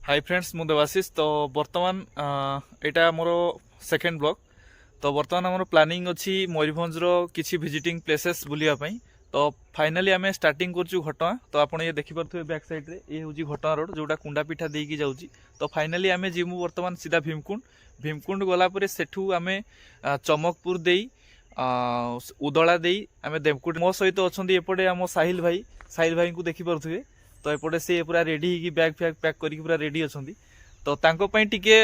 Hi friends मु देवाशीष तो बर्तमान एटा मोर सेकेंड ब्लॉग तो बर्तमान आमर प्लानिंग अच्छी मयूरभंज किसी विजिटिंग प्लेसेस बुलिया पई तो फाइनाली आम स्टार्टिंग करछु घटना तो आपन ये देखि परथुबे बैक साइड रे ये होची घटना रोड जोटा कुंडापिठा देकी जाउची तो फाइनाली आम जिमु बर्तमान सीधा भीमकुंड गला परे सेठू आम चमकपुर देई उदला देई आम देवकुट मो सहित अछंती एपटे आम साहिल भाई को देखि परथुबे तो एपटे से पूरा रेडी होगी बैग फैग पैक करके पूरा रेडी अच्छा तो तांको टिके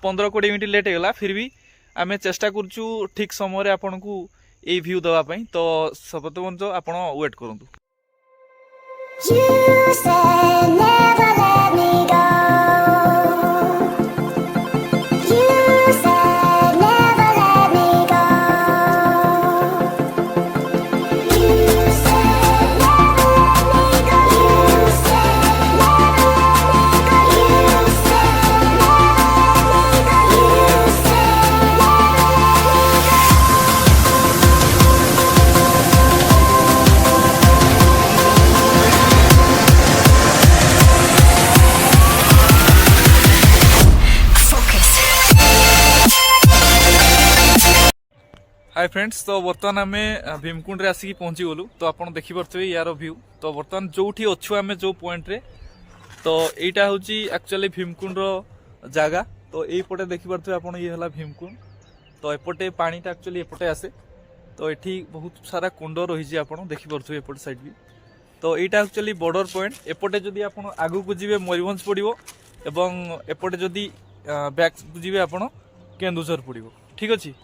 15-20 मिनट लेट होगा फिर भी आम चेष्टा करूँ ठीक समय आपन को ये व्यू देवाई तो सबत बंच आप वेट करूँ। हाय फ्रेंड्स तो बर्तमान आम भीमकुंड रे आसिक पहुंची गलु तो आपन देखि परथबे यार व्यू तो बर्तमान जोठी अच्छु आम जो पॉइंट रे तो एटा होची एक्चुअली भीमकुंड रो जागा तो एई पटे देखि परथबे आपन ये हला भीमकुंड तो एपटे पानीटा एक्चुअली एपटे आसे तो एठी बहुत सारा कुंड रही जे आपन देखि परथबे एपटे साइड भी तो एटा एक्चुअली बॉर्डर पॉइंट एपटे जदी आपन आगु को जिवे मयूरभंज पड़िबो एवं एपटे जदी बैक जिवे आपन केन्दुझर पड़िबो ठीक अछि।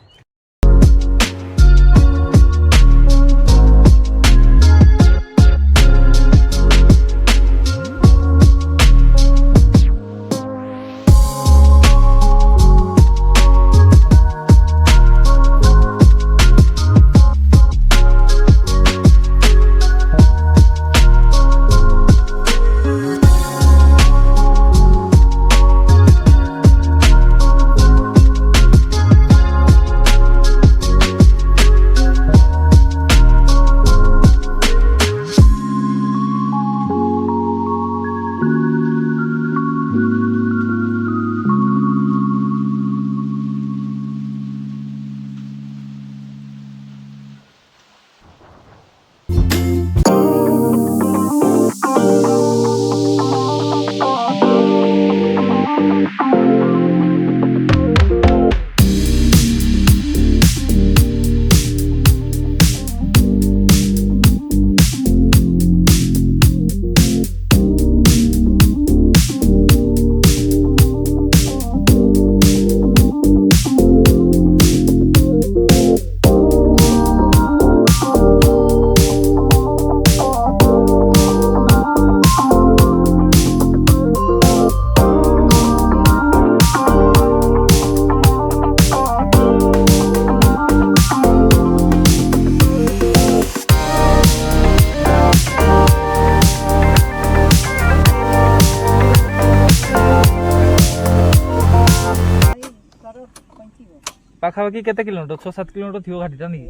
पाखापाखि केते किलोमीटर 6-7 किलोमीटर थियो घाटीटा नहीं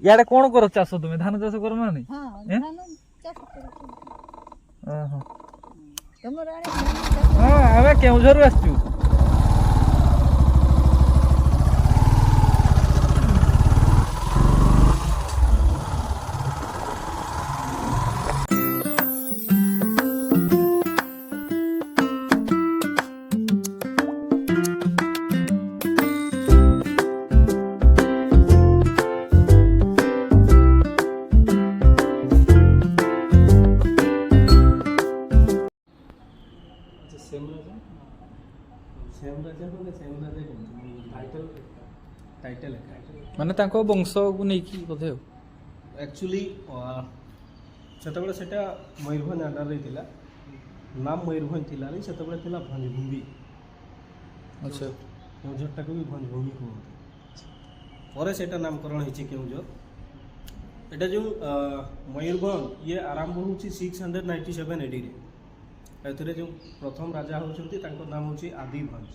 याडे कोन करो चाष तुमे धान चाष करो ना नहीं हां आमे केउझर आछू माने तांको वंश को नहीं की बोधे एक्चुअली सेतबेले सेटा मयूरभंज अंडर रे थिला नाम मयूरभंज थिला नहीं सेतबेले थिला भंजभूमि अच्छा केउझर टाको भी भंजभूमि कहते परे सेटा नामकरण हिची केउझर एटा जो मयूरभंज ये आरंभ होची 697 एडी रे एथरे जो प्रथम राजा होचंती तांको नाम होची आदिभंज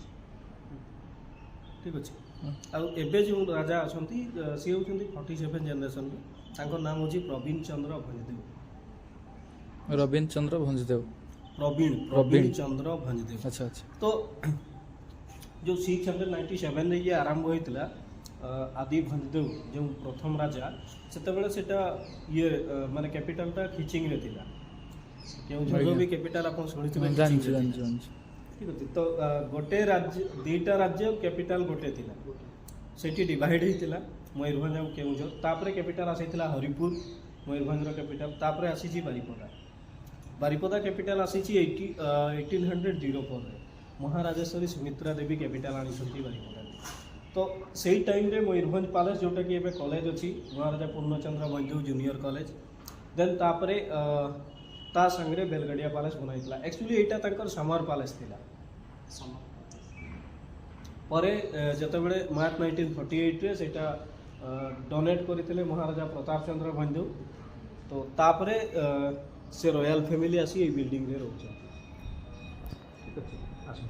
ठीक अछि आ एबे जो राजा अछंती से होचंती 47 जनरेशन रे तांको नाम होची प्रवीण चंद्र भंजदेव रवीन्द्र चंद्र भंजदेव प्रवीण चंद्र भंजदेव। अच्छा अच्छा तो जो 697 ये आरंभ होता आदि भंजदेव जो प्रथम राजा से ये माने कैपिटलटा खिचिंग रे थिला जो भी कैपिटल अपन शुणिथिबे जानछि जानछि जानछि ठीक अछि। तो गोटे राज्य दुईटा राज्य कैपिटल गोटे थिला सेठी डिवाइड हेतिला मयूरभंज और केउंझर तापरे कैपिटल आसीथिला हरिपुर मयूरभंज रो कैपिटल तापरे आसीछि बारिपदा कैपिटल आसीछि 1804 रे महाराजेश्वरी सुमित्रा देवी कैपिटल आनिसंती बारिपदा। तो सेही टाइम रे मयूरभंज पैलेस जोटा कि एबे कॉलेज अछि महाराजा पूर्णचंद्र भंजदेव जूनियर कॉलेज देन तापरे ता संगरे बेलगड़िया पैलेस बनाइतला। एक्चुअली एटा तंकर समर पैलेस थिला परे जतबेले मार्च 1948 रे सेटा डोनेट करथिले महाराजा प्रताप चंद्र भंजदेव। तो तापरे से रॉयल फैमिली आसी ए बिल्डिंग रे रहउछ ठीक अछि आसो।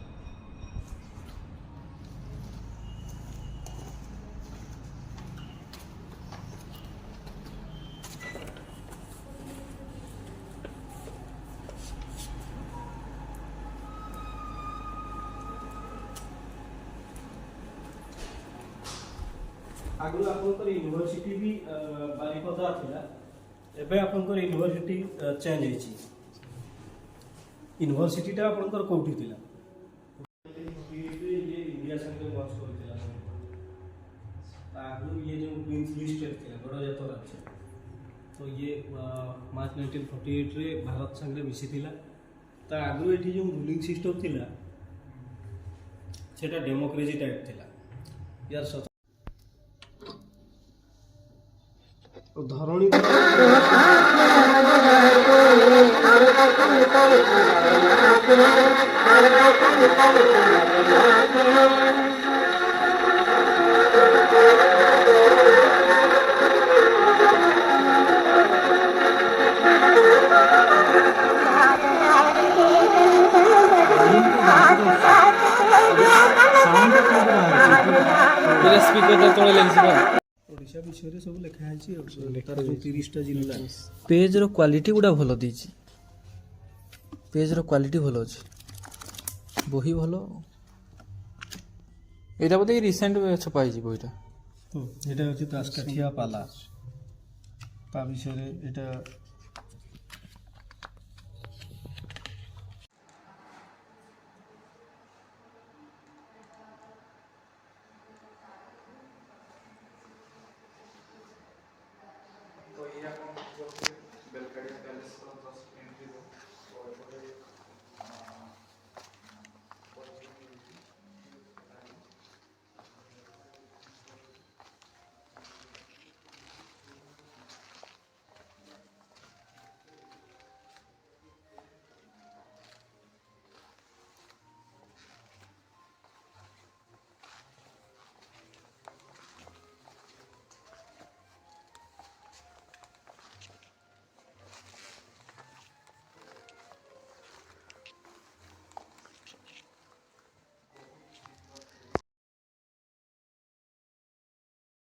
आगु आपनकर यूनिवर्सिटी भी बारिपदा थिला एबे आपनकर यूनिवर्सिटी चेंज हेछि। यूनिवर्सिटीटा आपनकर कोठी थिला ये इंडिया संगे मर्ज करथिला आगु ये जो क्वींस लिस्ट थिला गणजात राज्य। तो ये मार्च 1948 रे भारत संगे मिसी थिला। ता आगु एठी जो रूलिंग सिस्टम थिला सेटा डेमोक्रेसी टाइप थिला यार धरणी स्पीकर तले लेखिबा ओडिशा विषय रे सब लिखा है तार जो 30 टा जिल्ला पेज रो क्वालिटी गुडा भलो दीची पेज रो क्वालिटी भलो अछि बही भलो एटा बोधे रिसेंट छपाई जी बहीटा एटा होछि तासकाठिया पाला ता विषय रे एटा